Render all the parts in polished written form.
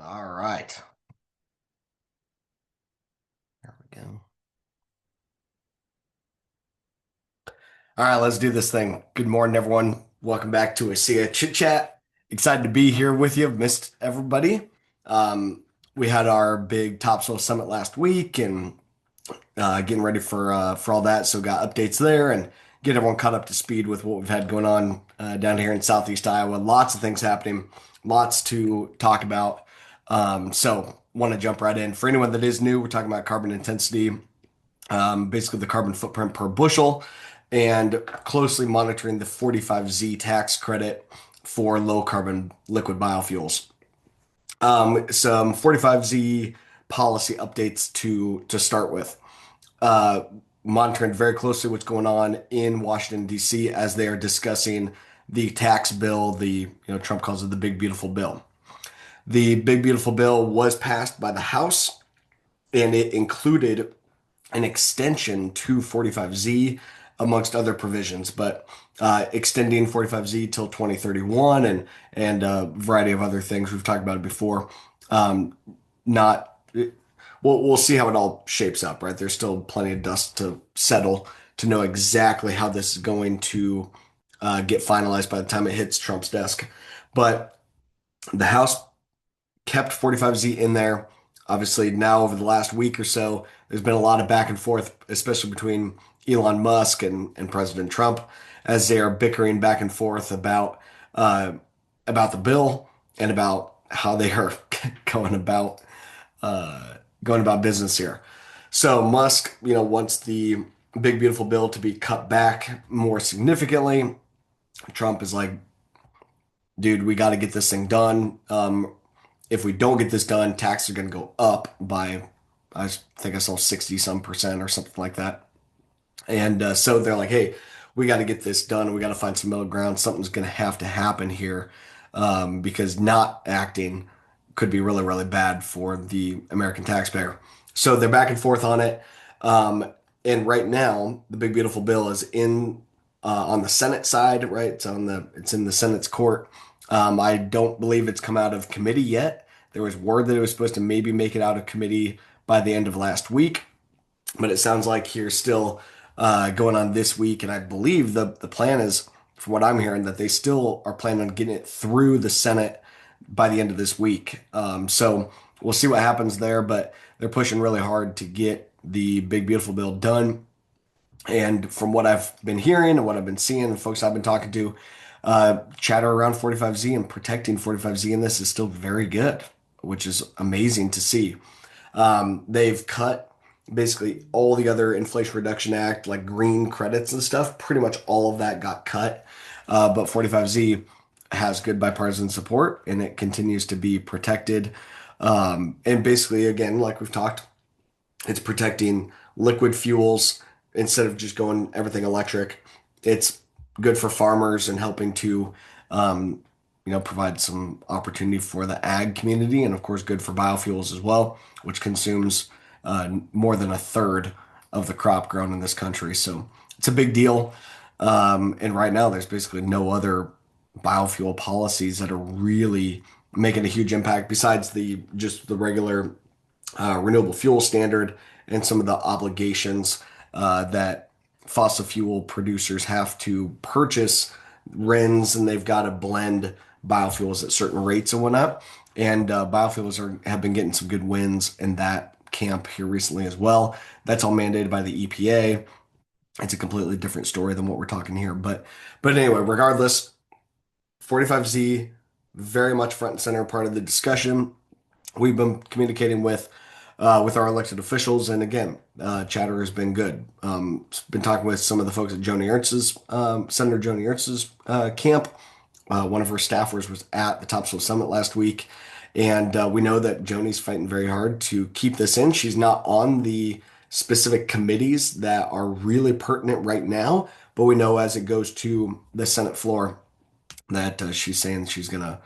All right. There we go. All right, let's do this thing. Good morning, everyone. Welcome back to a CI Chit Chat. Excited to be here with you. Missed everybody. Um, we had our big TopSoil Summit last week and getting ready for all that. So got updates there and get everyone caught up to speed with what we've had going on down here in Southeast Iowa. Lots of things happening, lots to talk about. So want to jump right in. For anyone that is new, we're talking about carbon intensity, basically the carbon footprint per bushel, and closely monitoring the 45Z tax credit for low carbon liquid biofuels. Some 45Z policy updates to start with. Uh, Monitoring very closely what's going on in Washington, D.C. as they are discussing the tax bill, Trump calls it the big beautiful bill. The big beautiful bill was passed by the House and it included an extension to 45Z amongst other provisions, but extending 45Z till 2031 and a variety of other things. We've talked about it before. Not we'll see how it all shapes up, right? There's still plenty of dust to settle to know exactly how this is going to get finalized by the time it hits Trump's desk. But the House kept 45Z in there. Obviously, now over the last week or so, there's been a lot of back and forth, especially between Elon Musk and President Trump, as they are bickering back and forth uh, about the bill and about how they are going about going about business here. So Musk, wants the big beautiful bill to be cut back more significantly. Trump is like, dude, we got to get this thing done. If we don't get this done, taxes are going to go up by, I think I saw 60 some percent or something like that. And so they're like, hey, we got to get this done. We got to find some middle ground. Something's going to have to happen here because not acting could be really, really bad for the American taxpayer. So they're back and forth on it. Um, and right now, the big beautiful bill is in on the Senate side, right? It's in the Senate's court. I don't believe it's come out of committee yet. There was word that it was supposed to maybe make it out of committee by the end of last week, but it sounds like here's still going on this week, and I believe the plan is, from what I'm hearing, that they still are planning on getting it through the Senate by the end of this week. So we'll see what happens there, but they're pushing really hard to get the big beautiful bill done. And from what I've been hearing and what I've been seeing, the folks I've been talking to, chatter around 45Z and protecting 45Z in this is still very good, which is amazing to see. They've cut basically all the other Inflation Reduction Act, like green credits and stuff. Pretty much all of that got cut. But 45Z has good bipartisan support and it continues to be protected. And basically, again, like we've talked, it's protecting liquid fuels instead of just going everything electric. It's good for farmers and helping to, um, provide some opportunity for the ag community, and of course, good for biofuels as well, which consumes more than a third of the crop grown in this country. So it's a big deal. And right now, there's basically no other biofuel policies that are really making a huge impact besides the just the regular renewable fuel standard and some of the obligations that fossil fuel producers have to purchase RINs and they've got to blend biofuels at certain rates and whatnot. And biofuels have been getting some good wins in that camp here recently as well. That's all mandated by the EPA. It's a completely different story than what we're talking here. But anyway, regardless, 45Z very much front and center part of the discussion. We've been communicating with our elected officials, and again, chatter has been good. Been talking with some of the folks at Joni Ernst's Senator Joni Ernst's camp. One of her staffers was at the Topsoil Summit last week, and we know that Joni's fighting very hard to keep this in. She's not on the specific committees that are really pertinent right now, but we know as it goes to the Senate floor that she's saying she's gonna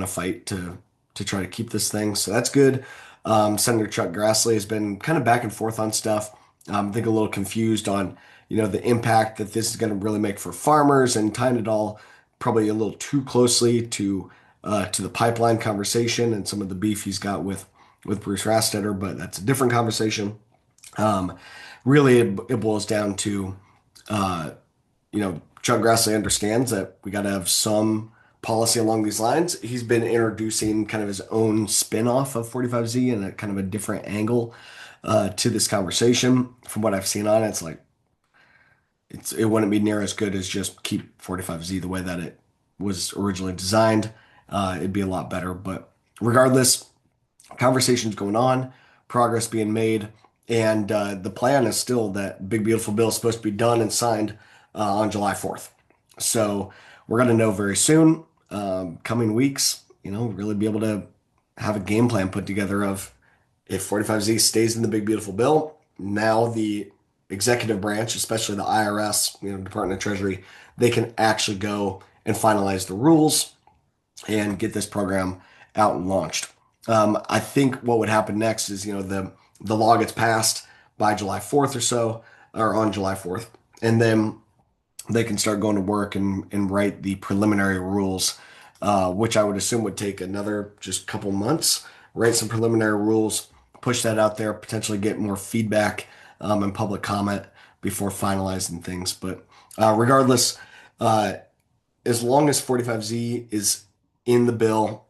fight to try to keep this thing. So that's good. Senator Chuck Grassley has been kind of back and forth on stuff. I think a little confused on the impact that this is going to really make for farmers and tying it all probably a little too closely to to the pipeline conversation and some of the beef he's got with Bruce Rastetter, but that's a different conversation. Um, Really, it boils down to, uh, Chuck Grassley understands that we got to have some policy along these lines. He's been introducing kind of his own spin-off of 45Z and a kind of a different angle to this conversation. From what I've seen on it, it's like it wouldn't be near as good as just keep 45Z the way that it was originally designed. It'd be a lot better, but regardless, conversations going on, progress being made, and the plan is still that Big Beautiful Bill is supposed to be done and signed on July 4th. So we're going to know very soon, coming weeks, really be able to have a game plan put together of if 45Z stays in the Big Beautiful Bill, now the executive branch, especially the IRS, Department of Treasury, they can actually go and finalize the rules and get this program out and launched. I think what would happen next is, the law gets passed by July 4th or so, or on July 4th, and then they can start going to work and write the preliminary rules, which I would assume would take another just couple months. Write some preliminary rules, push that out there, potentially get more feedback and public comment before finalizing things. But regardless, uh, as long as 45Z is in the bill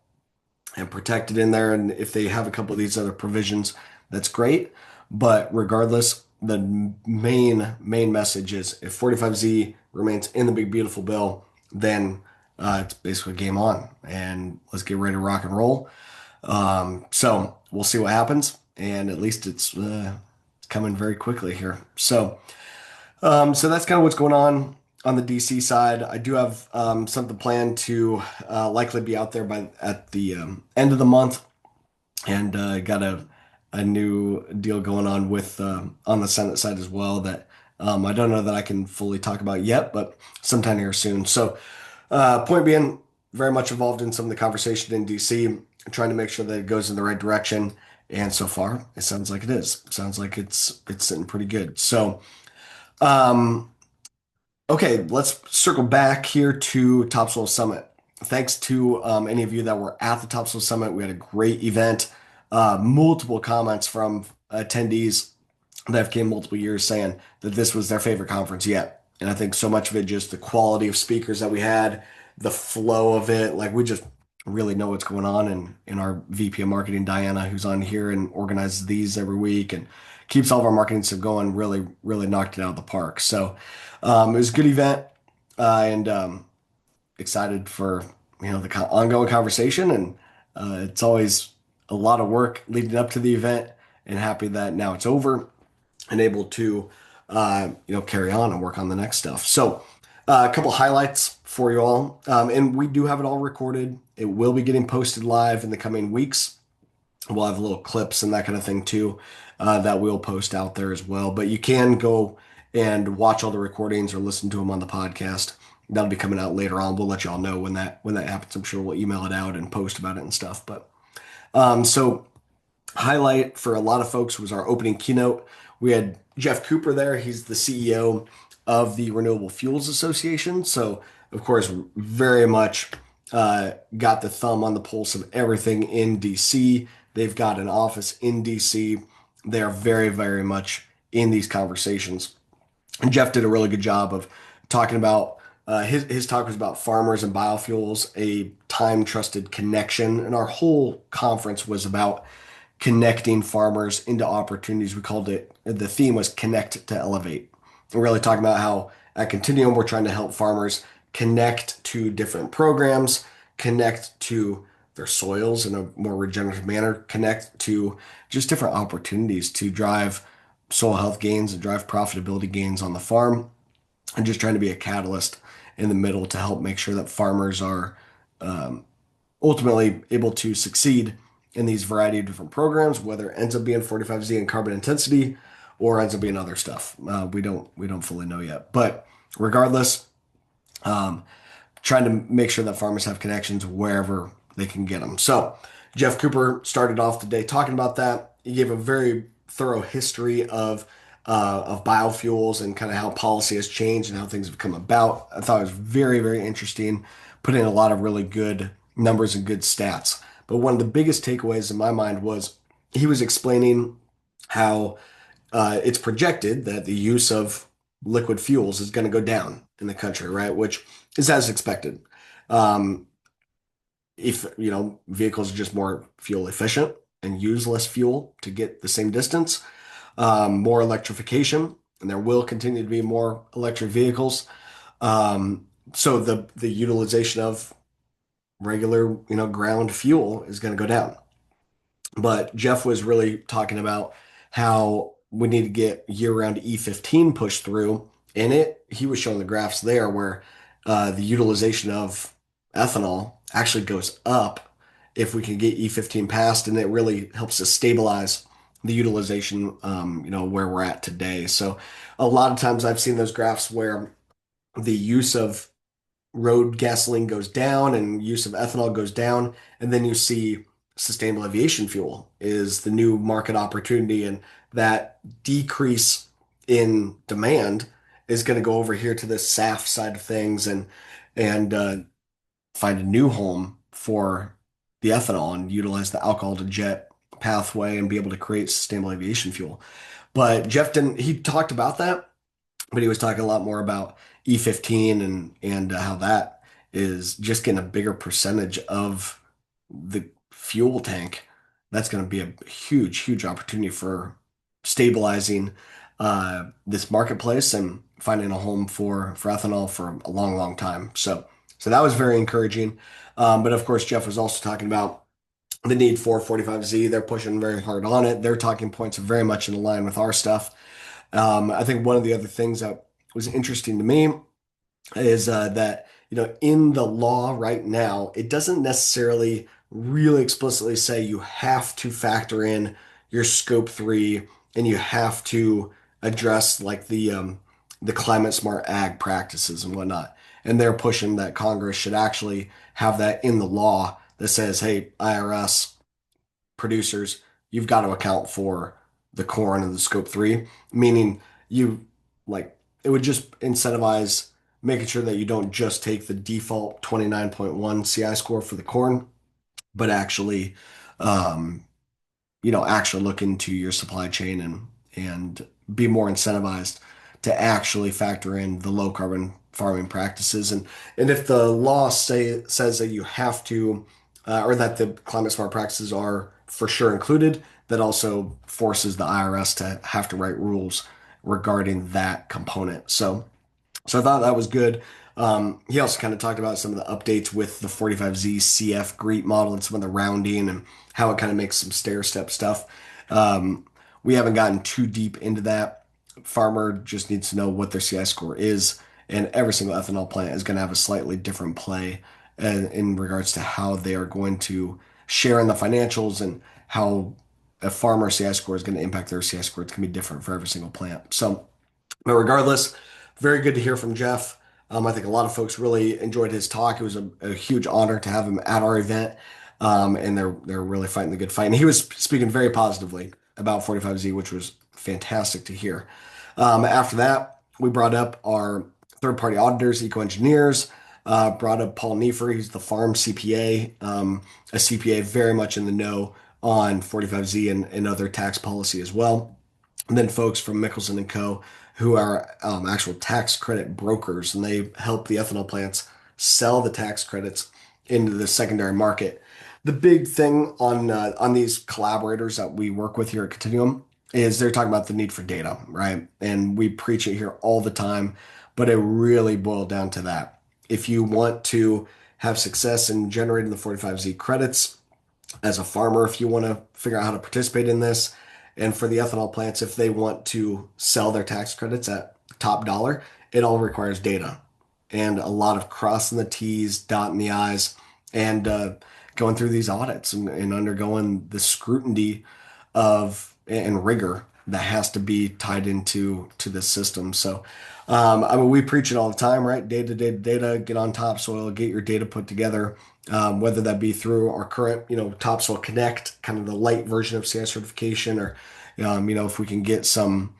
and protected in there, and if they have a couple of these other provisions, that's great. But regardless, the main message is if 45Z remains in the big beautiful bill, then it's basically game on, and let's get ready to rock and roll. So we'll see what happens, and at least it's coming very quickly here. So that's kind of what's going on the DC side. I do have something planned to likely be out there by at the end of the month, and got a new deal going on with on the Senate side as well that I don't know that I can fully talk about yet, but sometime here soon. So point being, very much involved in some of the conversation in DC, trying to make sure that it goes in the right direction. And so far, it sounds like it is. It sounds like it's sitting pretty good. So. Um, Okay, let's circle back here to TopSoil Summit. Thanks to any of you that were at the TopSoil Summit. We had a great event. Multiple comments from attendees that have came multiple years saying that this was their favorite conference yet. And I think so much of it just the quality of speakers that we had, the flow of it, like we just really know what's going on. And in our VP of marketing, Diana, who's on here and organizes these every week and keeps all of our marketing stuff going, really knocked it out of the park. So it was a good event, and excited for the ongoing conversation. And it's always a lot of work leading up to the event, and happy that now it's over and able to carry on and work on the next stuff. So a couple highlights for you all, and we do have it all recorded. It will be getting posted live in the coming weeks. We'll have little clips and that kind of thing too, that we'll post out there as well. But you can go and watch all the recordings or listen to them on the podcast. That'll be coming out later on. We'll let you all know when that happens. I'm sure we'll email it out and post about it and stuff. But so highlight for a lot of folks was our opening keynote. We had Jeff Cooper there. He's the CEO of the Renewable Fuels Association. So, of course, very much got the thumb on the pulse of everything in DC. They've got an office in DC. They are very, very much in these conversations. And Jeff did a really good job of talking about his talk was about farmers and biofuels, a time trusted connection. And our whole conference was about connecting farmers into opportunities. We called it, the theme was connect to elevate. We're really talking about how at Continuum, we're trying to help farmers connect to different programs, connect to their soils in a more regenerative manner, connect to just different opportunities to drive soil health gains and drive profitability gains on the farm, and just trying to be a catalyst in the middle to help make sure that farmers are ultimately able to succeed in these variety of different programs, whether it ends up being 45Z and carbon intensity or ends up being other stuff. We don't fully know yet, but regardless, um, trying to make sure that farmers have connections wherever they can get them. So Jeff Cooper started off the day talking about that. He gave a very thorough history of biofuels and kind of how policy has changed and how things have come about. I thought it was very, very interesting. Put in a lot of really good numbers and good stats. But one of the biggest takeaways in my mind was he was explaining how it's projected that the use of liquid fuels is going to go down in the country, right? Which is as expected. Um, if vehicles are just more fuel efficient and use less fuel to get the same distance, more electrification, and there will continue to be more electric vehicles. So the utilization of regular, ground fuel is going to go down. But Jeff was really talking about how we need to get year-round E15 pushed through. And he was showing the graphs there where the utilization of ethanol actually goes up if we can get E15 passed, and it really helps us stabilize the utilization, where we're at today. So a lot of times I've seen those graphs where the use of road gasoline goes down and use of ethanol goes down. And then you see sustainable aviation fuel is the new market opportunity. And that decrease in demand is going to go over here to the SAF side of things and find a new home for the ethanol and utilize the alcohol to jet pathway and be able to create sustainable aviation fuel. But Jeff didn't, he talked about that, but he was talking a lot more about E15 and how that is just getting a bigger percentage of the fuel tank. That's going to be a huge, huge opportunity for stabilizing this marketplace and finding a home for ethanol for a long, long time. So that was very encouraging. But of course, Jeff was also talking about the need for 45Z. They're pushing very hard on it. Their talking points are very much in line with our stuff. I think one of the other things that was interesting to me is that in the law right now, it doesn't necessarily really explicitly say you have to factor in your scope three and you have to address like the climate smart ag practices and whatnot. And they're pushing that Congress should actually have that in the law that says, hey, IRS producers, you've got to account for the corn and the scope three, meaning you like it would just incentivize making sure that you don't just take the default 29.1 CI score for the corn, but actually, um, actually look into your supply chain and be more incentivized to actually factor in the low carbon farming practices. And if the law says that you have to, or that the climate smart practices are for sure included, that also forces the IRS to have to write rules regarding that component. So I thought that was good. He also kind of talked about some of the updates with the 45Z CF GREET model and some of the rounding and how it kind of makes some stair step stuff. Um, we haven't gotten too deep into that. Farmer just needs to know what their CI score is, and every single ethanol plant is going to have a slightly different play in regards to how they are going to share in the financials and how a farmer CI score is going to impact their CI score. It's going to be different for every single plant. But regardless, very good to hear from Jeff. I think a lot of folks really enjoyed his talk. It was a huge honor to have him at our event, and they're really fighting the good fight. And he was speaking very positively about 45Z, which was fantastic to hear. After that, we brought up our third-party auditors, eco-engineers. Brought up Paul Nefer. He's the farm CPA, a CPA very much in the know on 45Z and other tax policy as well. And then folks from Mickelson and Co., who are actual tax credit brokers, and they help the ethanol plants sell the tax credits into the secondary market. The big thing on these collaborators that we work with here at Continuum is they're talking about the need for data, right? And we preach it here all the time, but it really boiled down to that. If you want to have success in generating the 45Z credits, as a farmer if you want to figure out how to participate in this. And for the ethanol plants, if they want to sell their tax credits at top dollar, it all requires data and a lot of crossing the T's, dotting the I's, and going through these audits and undergoing the scrutiny of and rigor that has to be tied to this system. So, I mean, we preach it all the time, right? Data, data, data. Get on topsoil, get your data put together. Whether that be through our current, Topsoil Connect, kind of the light version of CI certification, or if we can get some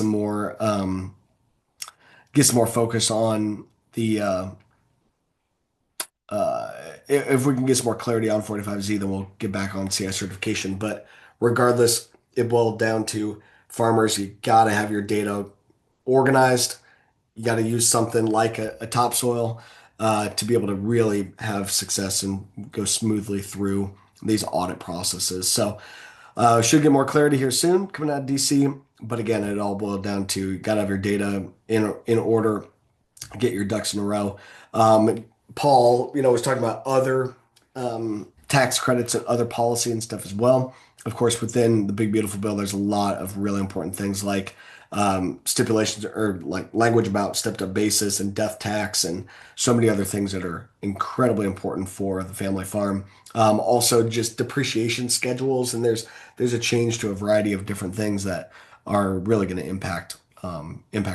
more, get some more focus on the if we can get some more clarity on 45Z, then we'll get back on CI certification. But regardless, it boiled down to farmers, you got to have your data organized. You got to use something like a topsoil to be able to really have success and go smoothly through these audit processes. So, should get more clarity here soon coming out of DC. But again, it all boiled down to you got to have your data in order, get your ducks in a row. Paul, was talking about other tax credits and other policy and stuff as well. Of course, within the big beautiful bill, there's a lot of really important things like stipulations or like language about stepped up basis and death tax and so many other things that are incredibly important for the family farm. Also, just depreciation schedules, and there's a change to a variety of different things that are really going to impact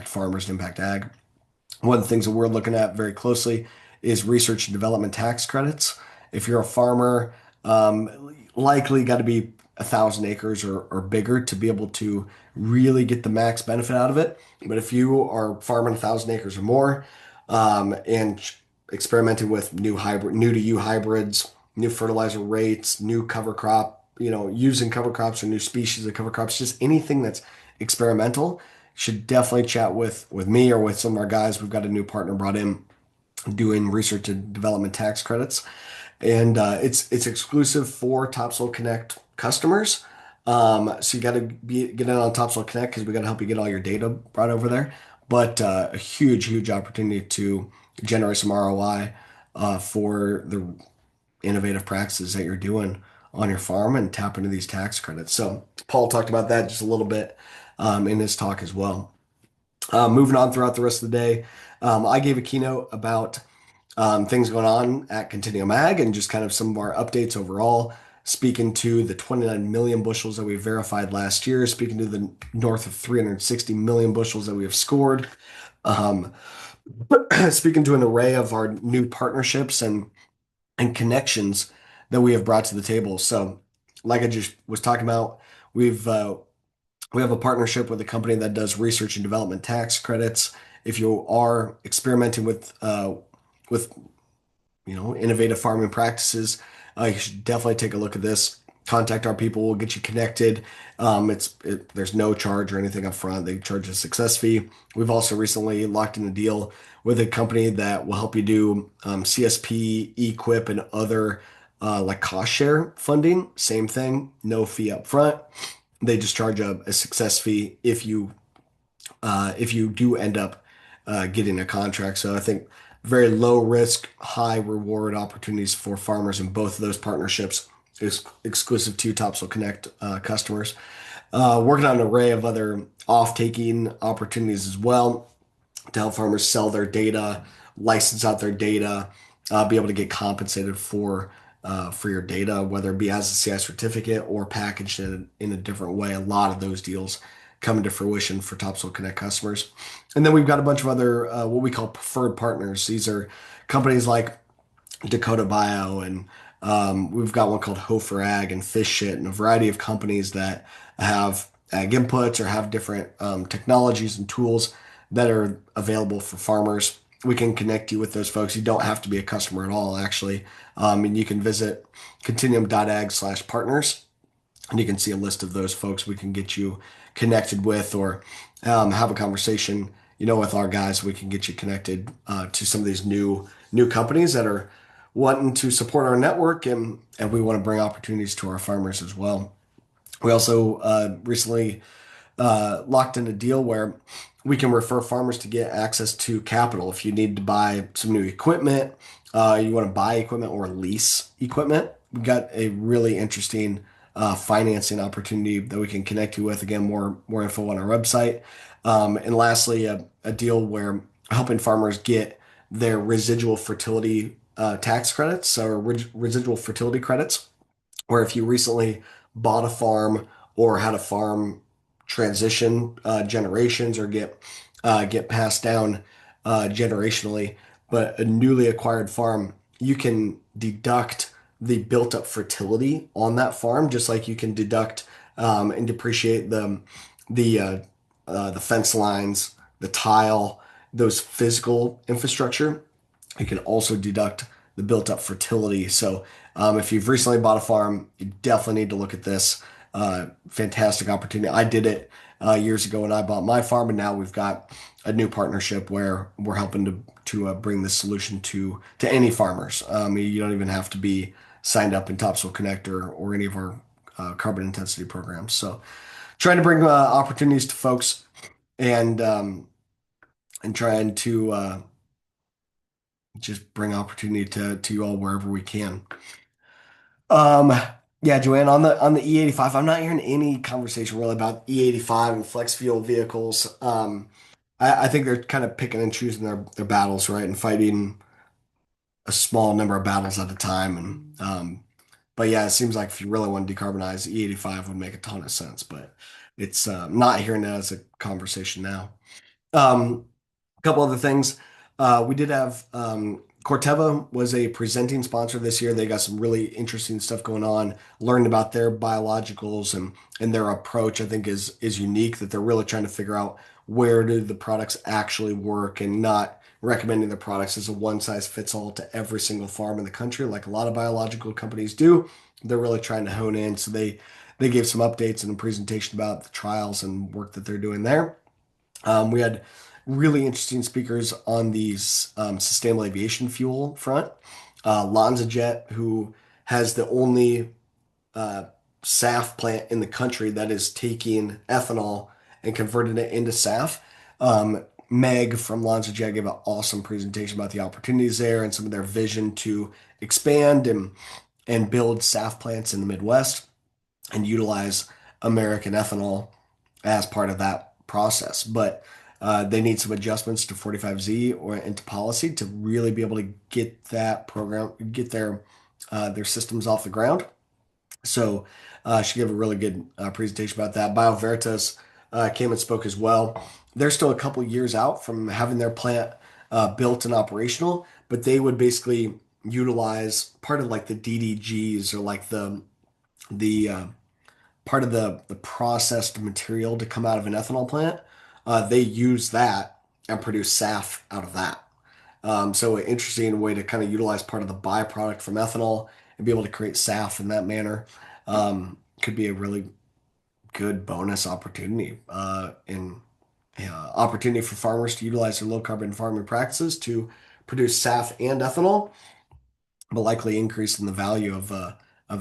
farmers and impact ag. One of the things that we're looking at very closely is research and development tax credits. If you're a farmer, likely got to be 1,000 acres or bigger to be able to really get the max benefit out of it. But if you are farming 1,000 acres or more, and experimenting with new to you hybrids, new fertilizer rates, new cover crop, using cover crops or new species of cover crops, just anything that's experimental, should definitely chat with me or with some of our guys. We've got a new partner brought in doing research and development tax credits, and it's exclusive for Topsoil Connect customers. So you got to get in on Topsoil Connect because we got to help you get all your data brought over there. But a huge opportunity to generate some ROI for the innovative practices that you're doing on your farm and tap into these tax credits. So Paul talked about that just a little bit in his talk as well. Moving on throughout the rest of the day, I gave a keynote about things going on at Continuum Ag and just kind of some of our updates overall, speaking to the 29 million bushels that we verified last year, speaking to the north of 360 million bushels that we have scored, um, speaking to an array of our new partnerships and connections that we have brought to the table. So, like I just was talking about, we've we have a partnership with a company that does research and development tax credits. If you are experimenting with innovative farming practices, you should definitely take a look at this. Contact our people. We'll get you connected. There's no charge or anything up front. They charge a success fee. We've also recently locked in a deal with a company that will help you do CSP, equip, and other like cost share funding. Same thing, no fee up front. They just charge a success fee if you do end up getting a contract. So I think very low risk, high reward opportunities for farmers in both of those partnerships is exclusive to Topsoil Connect customers. Working on an array of other off-taking opportunities as well to help farmers sell their data, license out their data, be able to get compensated for your data, whether it be as a CI certificate or packaged in a different way. A lot of those deals come to fruition for Topsoil Connect customers. And then we've got a bunch of other what we call preferred partners. These are companies like Dakota Bio, and we've got one called Hofer Ag and Fish Shit, and a variety of companies that have ag inputs or have different technologies and tools that are available for farmers. We can connect you with those folks. You don't have to be a customer at all, actually. And you can visit continuum.ag/partners, and you can see a list of those folks we can get you connected with, or have a conversation, with our guys. We can get you connected to some of these new companies that are wanting to support our network, and we want to bring opportunities to our farmers as well. We also recently locked in a deal where we can refer farmers to get access to capital. If you need to buy some new equipment, you want to buy equipment or lease equipment, we've got a really interesting financing opportunity that we can connect you with. Again, more info on our website. And lastly, a deal where helping farmers get their residual fertility tax credits, so residual fertility credits, where if you recently bought a farm or had a farm transition generations or get passed down generationally, but a newly acquired farm, you can deduct the built-up fertility on that farm, just like you can deduct and depreciate the fence lines, the tile, those physical infrastructure. You can also deduct the built up fertility. So if you've recently bought a farm, you definitely need to look at this. Fantastic opportunity. I did it years ago when I bought my farm, and now we've got a new partnership where we're helping to bring this solution to any farmers. You don't even have to be signed up in Topsoil Connect or any of our carbon intensity programs. So trying to bring opportunities to folks and trying to just bring opportunity to you all wherever we can. Um, yeah, Joanne, on the E85, I'm not hearing any conversation really about E85 and flex fuel vehicles. I think they're kind of picking and choosing their battles, right, and fighting a small number of battles at a time. And but yeah, it seems like if you really want to decarbonize, E85 would make a ton of sense. But it's not hearing that as a conversation now. A couple other things. We did have Corteva was a presenting sponsor this year. They got some really interesting stuff going on. Learned about their biologicals and their approach. I think is unique. That they're really trying to figure out where do the products actually work and not recommending the products as a one size fits all to every single farm in the country, like a lot of biological companies do. They're really trying to hone in. So they gave some updates and a presentation about the trials and work that they're doing there. We had really interesting speakers on the sustainable aviation fuel front. LanzaJet, who has the only uh, SAF plant in the country that is taking ethanol and converting it into SAF. Meg from LanzaJet gave an awesome presentation about the opportunities there and some of their vision to expand and build SAF plants in the Midwest and utilize American ethanol as part of that process. But they need some adjustments to 45Z or into policy to really be able to get that program, get their systems off the ground. So she gave a really good presentation about that. BioVeritas came and spoke as well. They're still a couple years out from having their plant built and operational, but they would basically utilize part of like the DDGs or like the part of the processed material to come out of an ethanol plant. They use that and produce SAF out of that. So an interesting way to kind of utilize part of the byproduct from ethanol and be able to create SAF in that manner could be a really good bonus opportunity in opportunity for farmers to utilize their low carbon farming practices to produce SAF and ethanol, but likely increase in the value of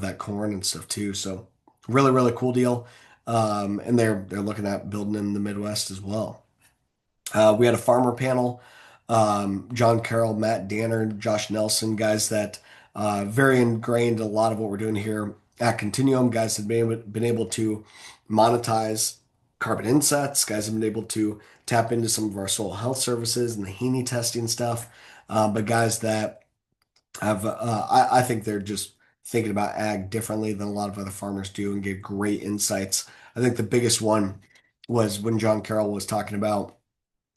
that corn and stuff too. So really cool deal. And they're looking at building in the Midwest as well. We had a farmer panel, John Carroll, Matt Danner, Josh Nelson, guys that very ingrained in a lot of what we're doing here at Continuum. Guys have been able to monetize carbon insets. Guys have been able to tap into some of our soil health services and the Haney testing stuff. But guys that I think they're just thinking about ag differently than a lot of other farmers do and gave great insights. I think the biggest one was when John Carroll was talking about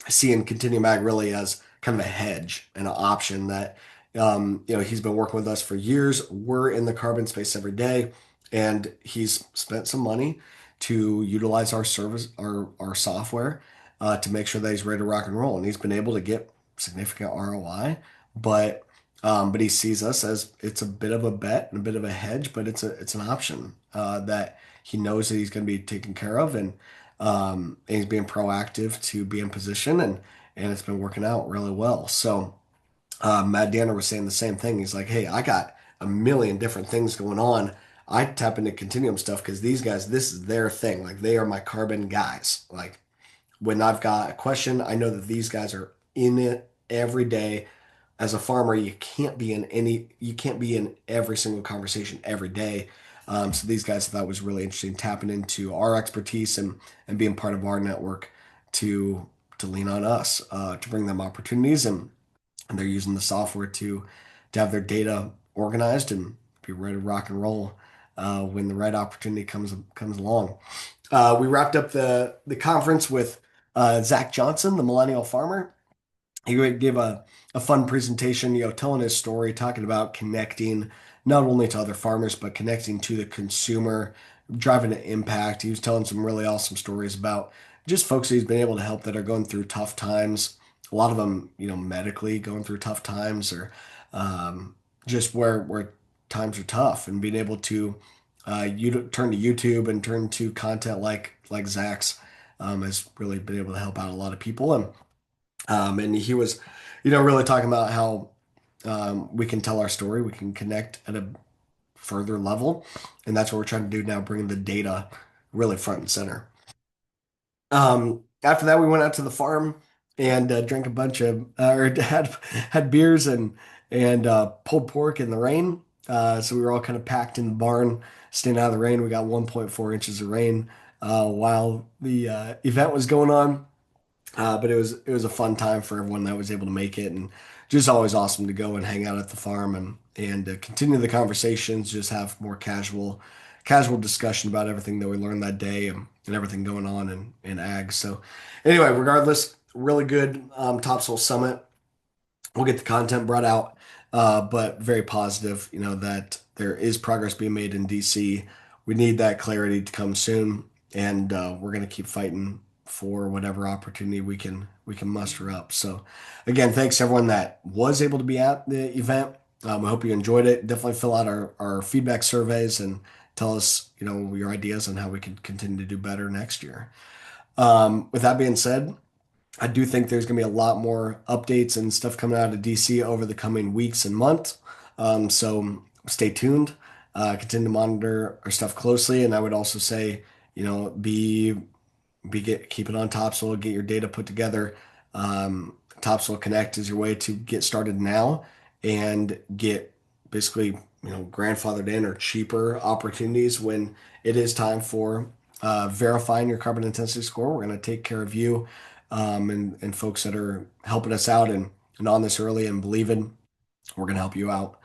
seeing Continuum Ag really as kind of a hedge and an option that he's been working with us for years. We're in the carbon space every day, and he's spent some money to utilize our service, our software, to make sure that he's ready to rock and roll. And he's been able to get significant ROI, but he sees us as it's a bit of a bet and a bit of a hedge, but it's an option that he knows that he's going to be taken care of, and he's being proactive to be in position, and it's been working out really well. So Matt Danner was saying the same thing. He's like, "Hey, I got a million different things going on. I tap into Continuum stuff because these guys, this is their thing. Like they are my carbon guys. Like when I've got a question, I know that these guys are in it every day. As a farmer, you can't be in every single conversation every day. So these guys I thought was really interesting, tapping into our expertise and being part of our network to lean on us to bring them opportunities, and they're using the software to have their data organized and be ready to rock and roll when the right opportunity comes along. We wrapped up the conference with Zach Johnson, the millennial farmer. He gave a fun presentation, telling his story, talking about connecting not only to other farmers, but connecting to the consumer, driving an impact. He was telling some really awesome stories about just folks he's been able to help that are going through tough times. A lot of them, medically going through tough times or just where times are tough and being able to you turn to YouTube and turn to content like Zach's has really been able to help out a lot of people. And he was, really talking about how we can tell our story, we can connect at a further level, and that's what we're trying to do now, bringing the data really front and center. After that, we went out to the farm and drank a bunch of, or had beers and pulled pork in the rain. So we were all kind of packed in the barn, staying out of the rain. We got 1.4 inches of rain while the event was going on. But it was a fun time for everyone that was able to make it, and just always awesome to go and hang out at the farm and continue the conversations, just have more casual discussion about everything that we learned that day and everything going on in ag. So anyway, regardless, really good Topsoil Summit. We'll get the content brought out, but very positive, that there is progress being made in DC. We need that clarity to come soon, and we're going to keep fighting for whatever opportunity we can muster up. So, again, thanks to everyone that was able to be at the event. I hope you enjoyed it. Definitely fill out our feedback surveys and tell us, your ideas on how we can continue to do better next year. With that being said, I do think there's going to be a lot more updates and stuff coming out of DC over the coming weeks and months. So stay tuned. Continue to monitor our stuff closely. And I would also say, keep it on Topsoil, get your data put together. Topsoil Connect is your way to get started now and get basically, grandfathered in or cheaper opportunities when it is time for verifying your carbon intensity score. We're going to take care of you and folks that are helping us out and on this early and believing we're going to help you out.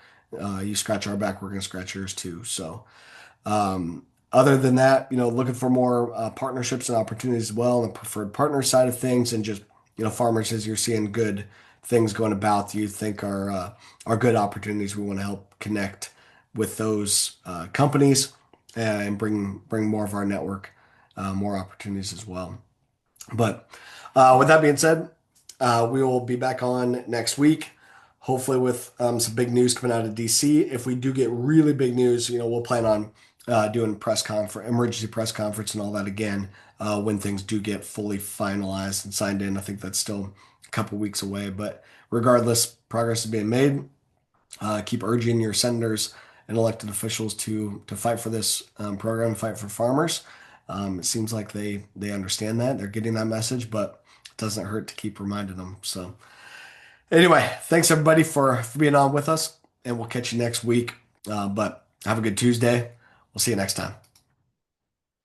You scratch our back, we're going to scratch yours too. So, other than that, looking for more partnerships and opportunities as well, and the preferred partner side of things, and just farmers as you're seeing good things going about that you think are good opportunities. We want to help connect with those companies and bring more of our network, more opportunities as well. But with that being said, we will be back on next week, hopefully with some big news coming out of DC. If we do get really big news, we'll plan on doing emergency press conference and all that again when things do get fully finalized and signed in. I think that's still a couple weeks away, but regardless, progress is being made. Keep urging your senators and elected officials to fight for this program, fight for farmers. It seems like they understand that they're getting that message, but it doesn't hurt to keep reminding them. So anyway, thanks everybody for being on with us, and we'll catch you next week. But have a good Tuesday. We'll see you next time.